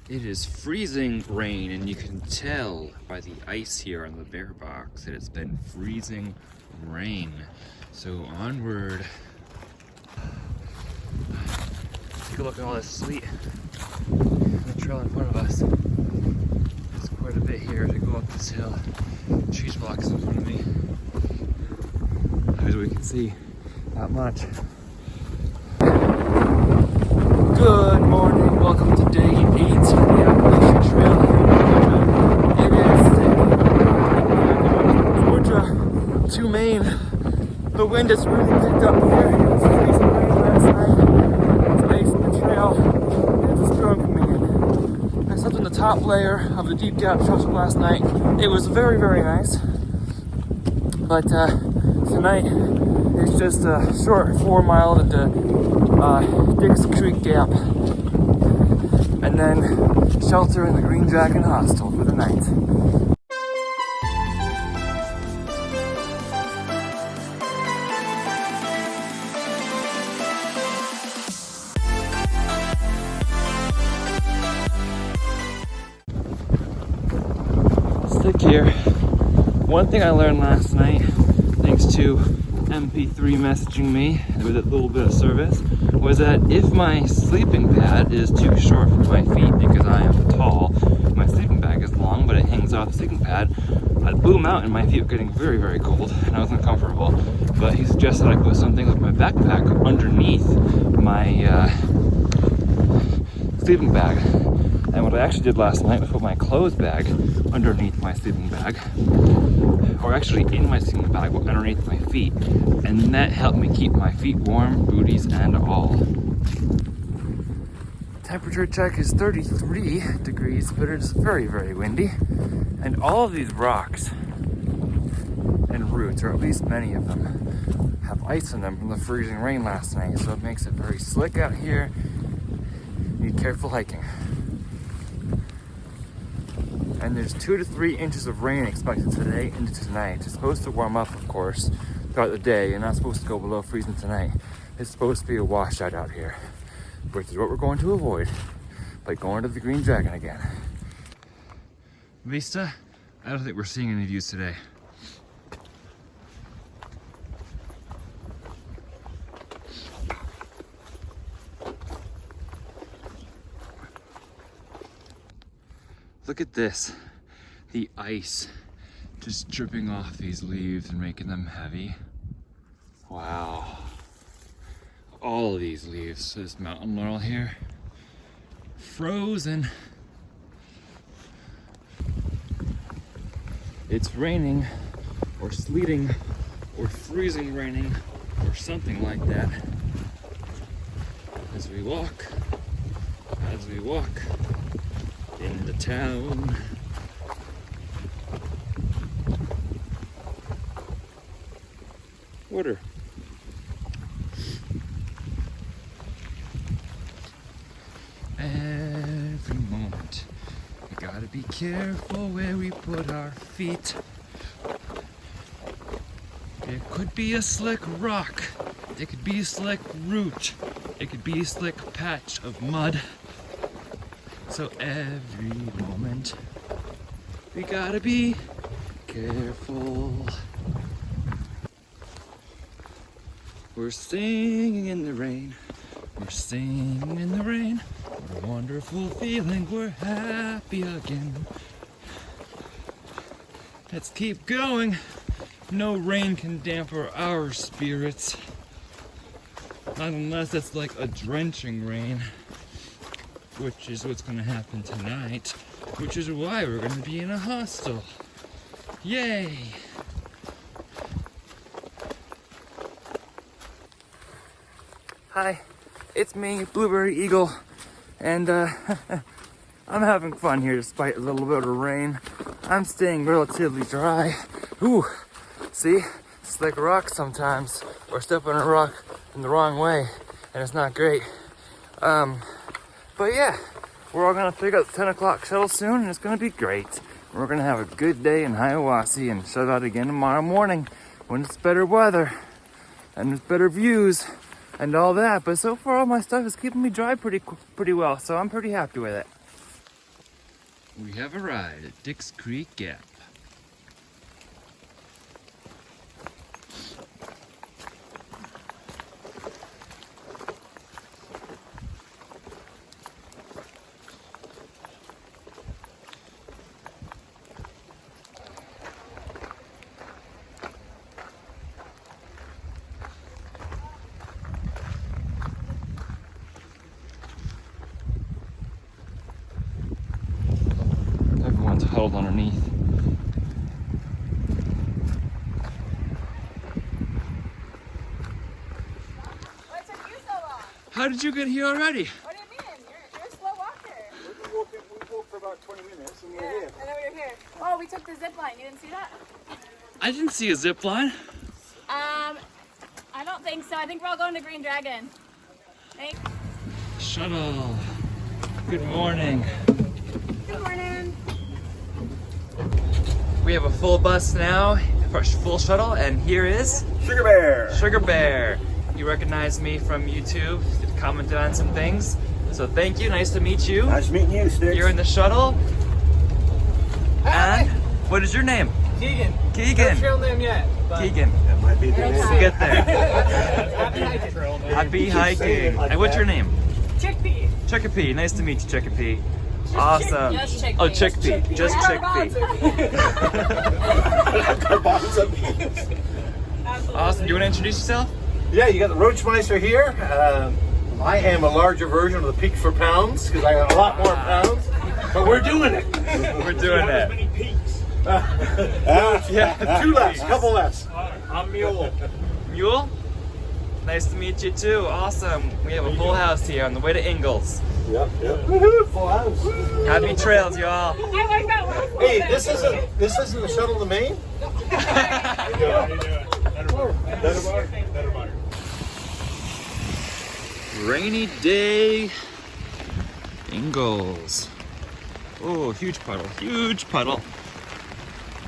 It is freezing rain, and you can tell by the ice here on the bear box that it's been freezing rain. So onward. Take a look at all this sleet on the trail in front of us. There's quite a bit here to go up this hill. Cheese blocks in front of me. As we can see, not much. Good morning, welcome to day 8 of the Appalachian Trail here in Georgia. It is Georgia to Maine. The wind has really picked up here. It was freezing rain last night. It's ice in the trail, and it's strong coming in. I slept in the top layer of the deep gap shuttle last night. It was very, very nice. But tonight, it's just a short 4 mile into Dix Creek Gap, and then shelter in the Green Dragon hostel for the night. Stick here. One thing I learned last night, thanks to MP3 messaging me with a little bit of service, was that if my sleeping pad is too short for my feet because I am tall, my sleeping bag is long but it hangs off the sleeping pad, I'd boom out and my feet were getting very, very cold and I was uncomfortable. But he suggested I put something like my backpack underneath my sleeping bag. And what I actually did last night was put my clothes bag underneath my sleeping bag, or actually in my sleeping bag but underneath my feet, and that helped me keep my feet warm, booties and all. Temperature check is 33 degrees, but it is very, very windy, and all of these rocks and roots, or at least many of them, have ice in them from the freezing rain last night, so it makes it very slick out here. Need careful hiking. And there's 2 to 3 inches of rain expected today into tonight. It's supposed to warm up, of course, throughout the day. You're not supposed to go below freezing tonight. It's supposed to be a washout out here, which is what we're going to avoid by going to the Green Dragon again. Vista, I don't think we're seeing any views today. Look at this, the ice just dripping off these leaves and making them heavy. Wow. All of these leaves, this mountain laurel here, frozen. It's raining, or sleeting, or freezing raining, or something like that. As we walk into town. Water. Every moment, we gotta be careful where we put our feet. It could be a slick rock, it could be a slick root, it could be a slick patch of mud. So every moment, we gotta be careful. We're singing in the rain, we're singing in the rain. What a wonderful feeling, we're happy again. Let's keep going. No rain can dampen our spirits. Not unless it's like a drenching rain, which is what's going to happen tonight, which is why we're going to be in a hostel. Yay! Hi, it's me, Blueberry Eagle, and I'm having fun here despite a little bit of rain. I'm staying relatively dry. Ooh, see? Slick rock sometimes, or step on a rock in the wrong way, and it's not great. But yeah, we're all gonna pick up the 10 o'clock shuttle soon, and it's gonna be great. We're gonna have a good day in Hiawassee and shut out again tomorrow morning when it's better weather and there's better views and all that. But so far, all my stuff is keeping me dry pretty well, so I'm pretty happy with it. We have arrived at Dix Creek Gap. Everyone's huddled underneath. What took you so long? How did you get here already? What do you mean? You're a slow walker. We walked for about 20 minutes and we're here. And then we were here. Oh, we took the zip line. You didn't see that? I didn't see a zip line. I don't think so. I think we're all going to Green Dragon. Thanks. Shuttle. Good morning. Good morning. We have a full bus now, for a full shuttle, and here is Sugar Bear! Sugar Bear. You recognize me from YouTube, commented on some things. So thank you, nice to meet you. Nice meeting you, Sticks. You're in the shuttle. And what is your name? Keegan. Keegan. No trail name yet. But Keegan. That might be the We'll name. Get there. happy hiking. Happy hiking. saying it like And what's your that. name? Chickpea. Chickapee. Nice to meet you, Chickapee. Awesome. Just chickpea. Oh, chickpea. Just chickpea. Garbanzo beans. Awesome. Do you want to introduce yourself? Yeah, you got the Roachmeister here. I am a larger version of the Peaks for Pounds because I got a lot more pounds. But we're doing it. We're doing it. Many peaks. Yeah, 2 less, couple less. I'm Mule. Mule? Nice to meet you too. Awesome. We have a full house here on the way to Ingalls. Yep. Woohoo, full house. Happy trails, y'all. I like that one. Hey, this isn't the shuttle to Maine? Rainy day, Ingalls. Oh, huge puddle, huge puddle.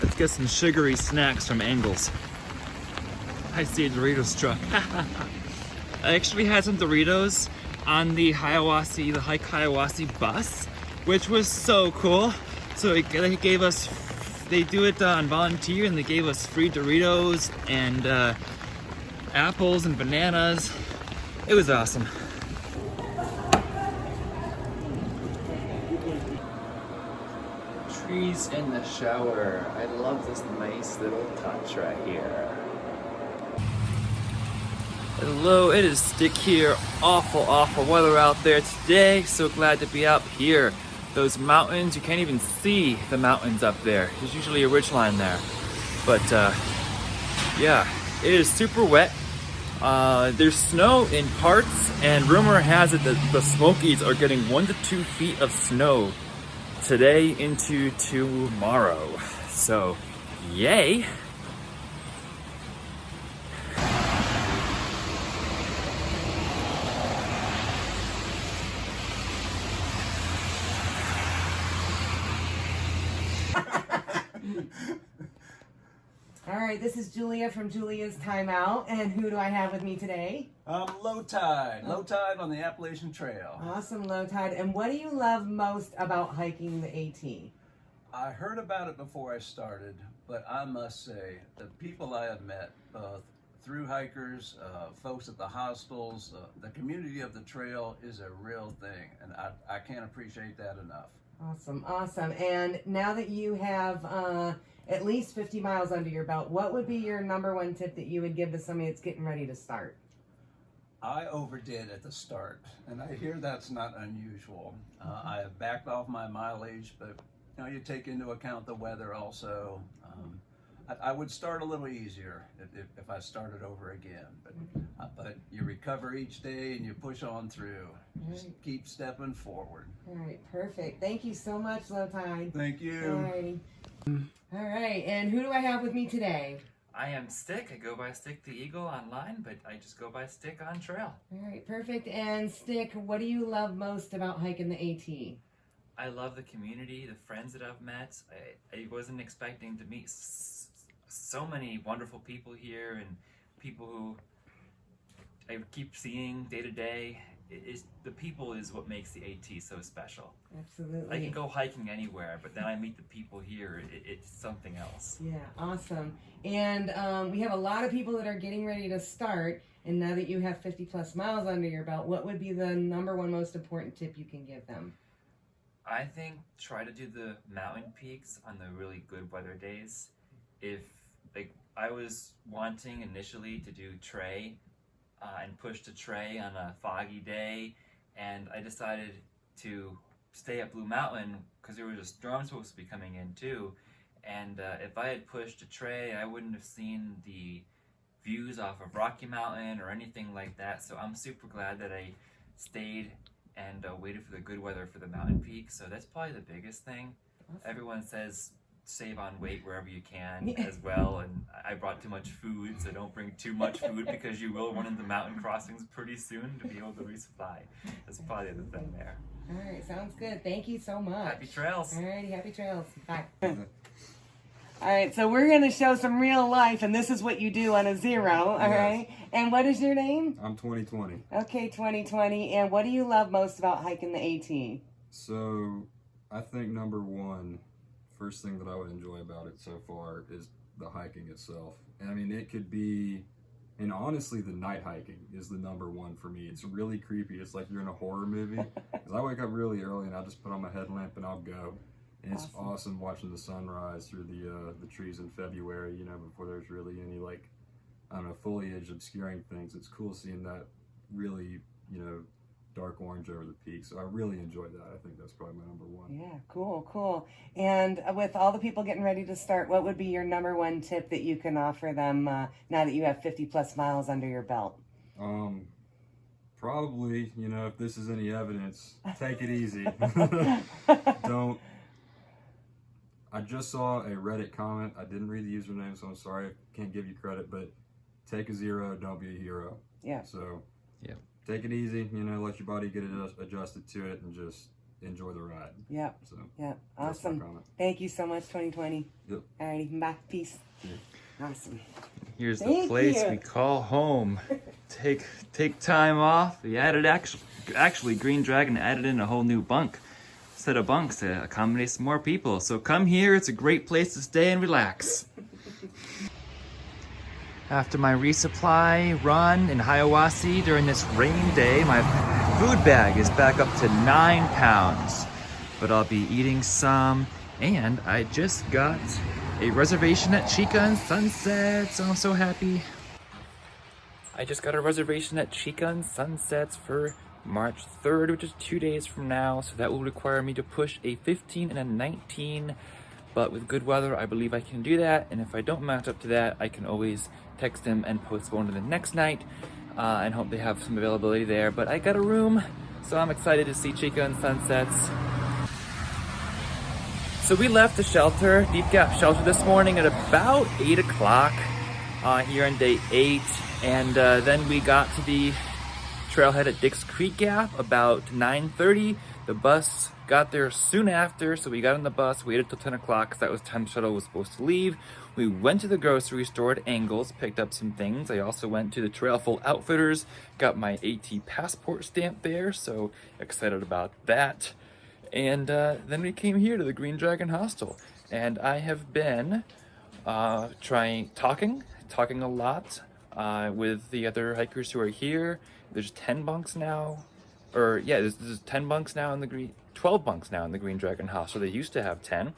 Let's get some sugary snacks from Ingalls. I see a Doritos truck. I actually had some Doritos on the Hiawassee, the Hike Hiawassee bus, which was so cool. So they gave us, they do it on volunteer, and they gave us free Doritos and apples and bananas. It was awesome. Trees in the shower. I love this nice little touch right here. Hello, it is Stick here. Awful weather out there today. So glad to be out here. Those mountains, you can't even see the mountains up there. There's usually a ridgeline there. But yeah, it is super wet. There's snow in parts, and rumor has it that the Smokies are getting 1 to 2 feet of snow today into tomorrow. So, yay. All right, this is Julia from Julia's Timeout, and who do I have with me today? Low tide on the Appalachian Trail. Awesome, Low Tide. And what do you love most about hiking the AT? I heard about it before I started, but I must say the people I have met, both thru-hikers, folks at the hostels, the community of the trail is a real thing, and I can't appreciate that enough. Awesome. And now that you have at least 50 miles under your belt, what would be your number one tip that you would give to somebody that's getting ready to start? I overdid at the start, and I hear that's not unusual. I have backed off my mileage, but you know, you take into account the weather also. I would start a little easier if I started over again, but you recover each day and you push on through. Just keep stepping forward. All right, perfect. Thank you so much, Low Tide. Thank you. Alrighty. All right, and who do I have with me today? I am Stick. I go by Stick the Eagle online, but I just go by Stick on trail. All right, perfect. And Stick, what do you love most about hiking the AT? I love the community, the friends that I've met. I wasn't expecting to meet so many wonderful people here, and people who I keep seeing day to day. the people is what makes the AT so special. Absolutely. I can go hiking anywhere, but then I meet the people here. It's something else. Yeah, awesome. And we have a lot of people that are getting ready to start. And now that you have 50 plus miles under your belt, what would be the number one most important tip you can give them? I think try to do the mountain peaks on the really good weather days. If like I was wanting initially to do Trey and push to Trey on a foggy day, and I decided to stay at Blue Mountain because there was a storm supposed to be coming in too. And if I had pushed to Trey, I wouldn't have seen the views off of Rocky Mountain or anything like that. So I'm super glad that I stayed and waited for the good weather for the mountain peak. So that's probably the biggest thing. Awesome. Everyone says save on weight wherever you can as well, and I brought too much food, so don't bring too much food because you will run into mountain crossings pretty soon to be able to resupply. That's probably the thing there. All right, sounds good. Thank you so much. Happy trails. All righty, happy trails. Bye. All right, so we're going to show some real life, and this is what you do on a zero, all right? And what is your name? I'm 2020. Okay, 2020. And what do you love most about hiking the AT? So, I think number one, first thing that I would enjoy about it so far is the hiking itself. And I mean, it could be, and honestly, the night hiking is the number one for me. It's really creepy. It's like you're in a horror movie. Because I wake up really early and I'll just put on my headlamp and I'll go. And it's awesome watching the sunrise through the trees in February, you know, before there's really any, like, I don't know, foliage obscuring things. It's cool seeing that really, you know, dark orange over the peak. So I really enjoyed that. I think that's probably my number one. Yeah, cool, cool. And with all the people getting ready to start, what would be your number one tip that you can offer them now that you have 50 plus miles under your belt? Probably, you know, if this is any evidence, take it easy. Don't. I just saw a Reddit comment. I didn't read the username, so I'm sorry. I can't give you credit, but take a zero, don't be a hero. Yeah. So, yeah. Take it easy, you know, let your body get adjusted to it and just enjoy the ride. Yep. So, yep. that's my Awesome. comment. Thank you so much, 2020. Yep. Alrighty, bye. Peace. Yeah. Awesome. Here's the Thank place you. we call home. Take time off. We added actually Green Dragon added in a whole new set of bunks to accommodate some more people. So come here, it's a great place to stay and relax. After my resupply run in Hiawassee during this rain day, my food bag is back up to 9 pounds. But I'll be eating some, and I just got a reservation at Chica and Sunset, so I'm so happy. I just got a reservation at Chica and Sunsets for March 3rd, which is 2 days from now, so that will require me to push a 15 and a 19, but with good weather I believe I can do that, and if I don't match up to that I can always text them and postpone to the next night and hope they have some availability there. But I got a room, so I'm excited to see Chica and Sunsets. So we left the shelter, Deep Gap Shelter, this morning at about 8 o'clock here on day 8, and then we got to the trailhead at Dix Creek Gap about 9:30. The bus got there soon after, so we got on the bus, waited till 10 o'clock because that was the time the shuttle was supposed to leave. We went to the grocery store at Angles, picked up some things. I also went to the Trailful Outfitters, got my AT passport stamp there, so excited about that. And then we came here to the Green Dragon Hostel, and I have been talking a lot with the other hikers who are here. There's 10 bunks now, or yeah, there's 10 bunks now in the 12 bunks now in the Green Dragon Hostel. They used to have 10,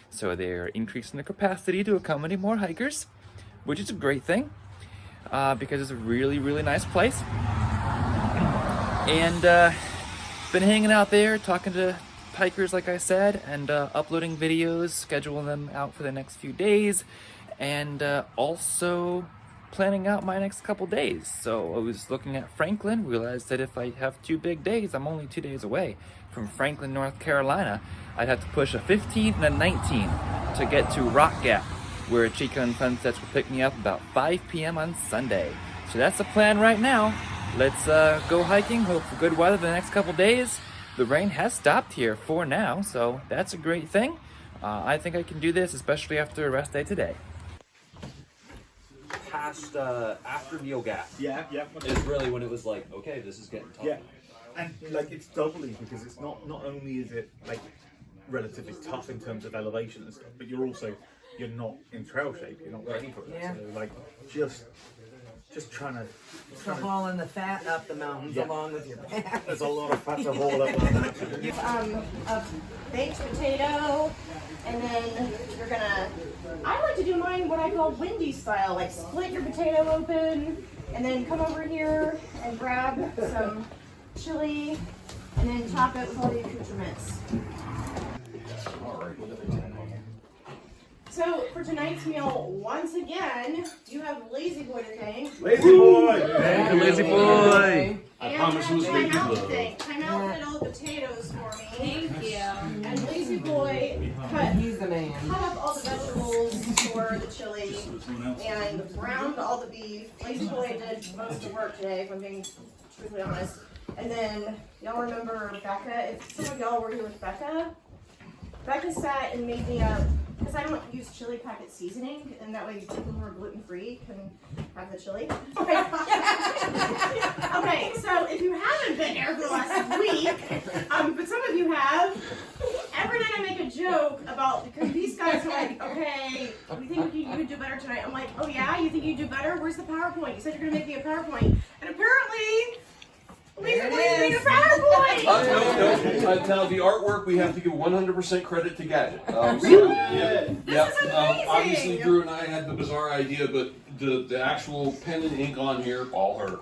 so they're increasing the capacity to accommodate more hikers, which is a great thing because it's a really, really nice place. And been hanging out there, talking to hikers, like I said, and uploading videos, scheduling them out for the next few days, and also planning out my next couple days. So I was looking at Franklin, realized that if I have 2 big days, I'm only 2 days away from Franklin, North Carolina. I'd have to push a 15 and a 19 to get to Rock Gap, where Chica and Sunsets will pick me up about 5 p.m. on Sunday. So that's the plan right now. Let's go hiking, hope for good weather the next couple days. The rain has stopped here for now, so that's a great thing. I think I can do this, especially after a rest day today. Past after Neil Gap. Yeah. Is really when it was like, okay, this is getting tough. Yeah. And like it's doubly because it's not only is it like relatively tough in terms of elevation and stuff, but you're not in trail shape. You're not ready for it. Yeah. So like just trying to. So hauling the fat up the mountains along with your back. There's a lot of fat to haul up. A baked potato, and then you're gonna. I like to do mine what I call windy style, like split your potato open, and then come over here and grab some chili, and then chop it with all the accoutrements. So for tonight's meal, once again, you have Lazy Boy to thank. Lazy Boy! Lazy boy! I promise it was Time Out did all the potatoes for me. Thank you. And Lazy Boy He's the man. cut up all the vegetables for the chili and browned all the beef. Lazy Boy did most of the work today, if I'm being truthfully honest. And then, y'all remember Becca? If some of y'all were here with Becca, Becca sat and made me a, because I don't use chili packet seasoning, and that way people who are gluten-free can have the chili. Okay. Okay, so if you haven't been here for the last week, but some of you have, every night I make a joke about, because these guys are like, okay, we think you could do better tonight. I'm like, oh yeah, you think you do better? Where's the PowerPoint? You said you're going to make me a PowerPoint. And apparently, Lisa made a PowerPoint! Now the artwork we have to give 100% credit to Gadget. Really? Yeah. This is amazing! Obviously Drew and I had the bizarre idea, but the actual pen and ink on here, all her.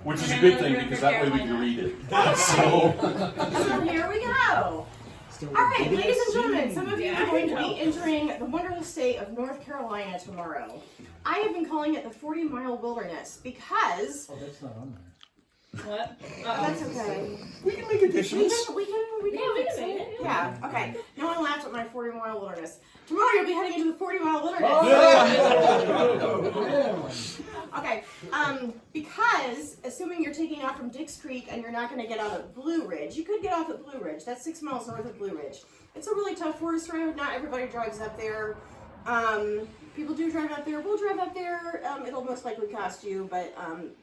Which is a good thing because that way we can read it. So here we go. Alright, ladies and gentlemen, some of you are going to be entering the wonderful state of North Carolina tomorrow. I have been calling it the 40-mile wilderness because... Oh, that's not on there. What? That's okay. we can make additions. We can fix it. Yeah, okay. No one laughed at my 40-mile wilderness. Tomorrow you'll be heading into the 40-mile wilderness. Okay, because assuming you're taking off from Dix Creek and you're not going to get out at Blue Ridge, you could get off at Blue Ridge. That's 6 miles north of Blue Ridge. It's a really tough forest road. Not everybody drives up there. People do drive up there. We'll drive up there. It'll most likely cost you, but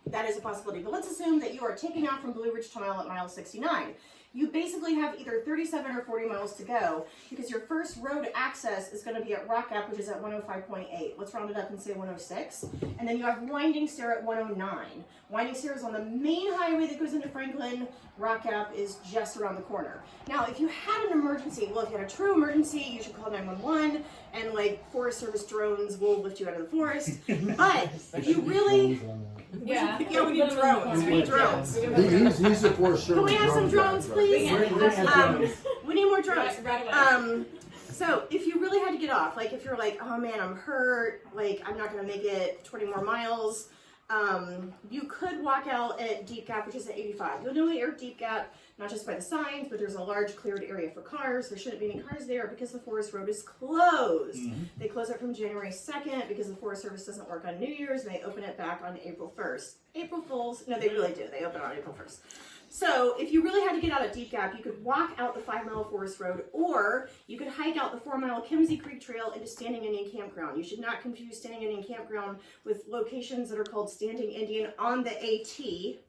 that is a possibility. But let's assume that you are taking off from Blue Ridge Tunnel at mile 69. You basically have either 37 or 40 miles to go because your first road access is going to be at Rock Gap, which is at 105.8. Let's round it up and say 106. And then you have Winding Stair at 109. Winding Stair is on the main highway that goes into Franklin. Rock Gap is just around the corner. Now, if you had an emergency, well, if you had a true emergency, you should call 911, and like Forest Service drones will lift you out of the forest. But if you really... Yeah, we need drones. We need drones. He's the Forest Service. Can we have some drones, please? We need more drones. So if you really had to get off, like if you're like, oh man, I'm hurt, like I'm not going to make it 20 more miles, you could walk out at Deep Gap, which is at 85. You'll know that you're at Deep Gap, not just by the signs, but there's a large cleared area for cars. There shouldn't be any cars there because the Forest Road is closed. They close it from January 2nd because the Forest Service doesn't work on New Year's, and they open it back on April 1st. April Fools, no, they really do. They open on April 1st. So if you really had to get out at Deep Gap, you could walk out the 5-mile Forest Road, or you could hike out the 4-mile Kimsey Creek Trail into Standing Indian Campground. You should not confuse Standing Indian Campground with locations that are called Standing Indian on the AT,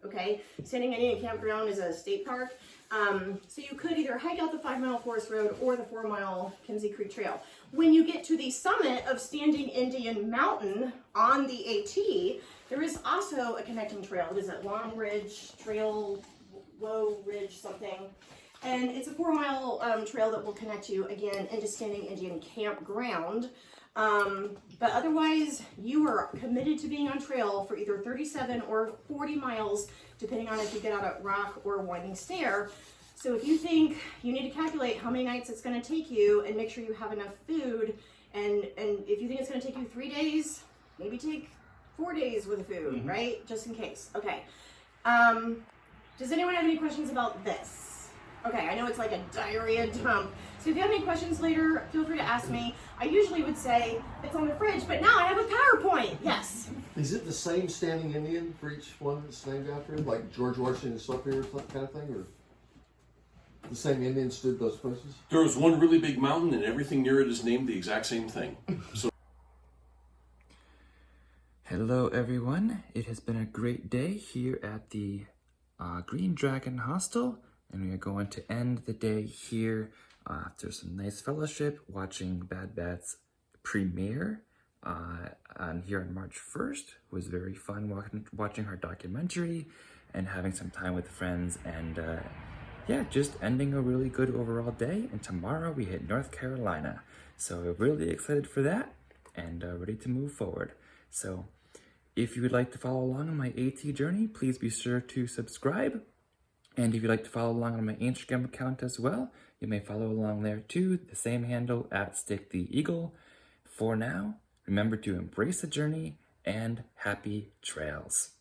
okay? Standing Indian Campground is a state park. So you could either hike out the 5-mile Forest Road or the 4-mile Kimsey Creek Trail. When you get to the summit of Standing Indian Mountain on the AT, there is also a connecting trail. It is at Long Ridge Trail, Low Ridge something, and it's a 4-mile trail that will connect you again into Standing Indian Campground. But otherwise, you are committed to being on trail for either 37 or 40 miles, depending on if you get out at Rock or Winding Stair. So if you think you need to calculate how many nights it's going to take you and make sure you have enough food, and if you think it's going to take you 3 days, maybe take 4 days worth of food, right? Just in case. Okay. Does anyone have any questions about this? Okay, I know it's like a diarrhea dump. So if you have any questions later, feel free to ask me. I usually would say it's on the fridge, but now I have a PowerPoint. Yes. Is it the same Standing Indian for each one that's named after him? Like George Washington slept here kind of thing? Or the same Indian stood those places? There was one really big mountain and everything near it is named the exact same thing. So. Hello everyone, it has been a great day here at the Green Dragon Hostel, and we are going to end the day here after some nice fellowship, watching Bad Bat's premiere here on March 1st. It was very fun watching her documentary and having some time with friends, and yeah, just ending a really good overall day. And tomorrow we hit North Carolina, so we're really excited for that and ready to move forward. So if you would like to follow along on my AT journey, please be sure to subscribe. And if you'd like to follow along on my Instagram account as well, you may follow along there too, the same handle @StickTheEagle. For now, remember to embrace the journey and happy trails.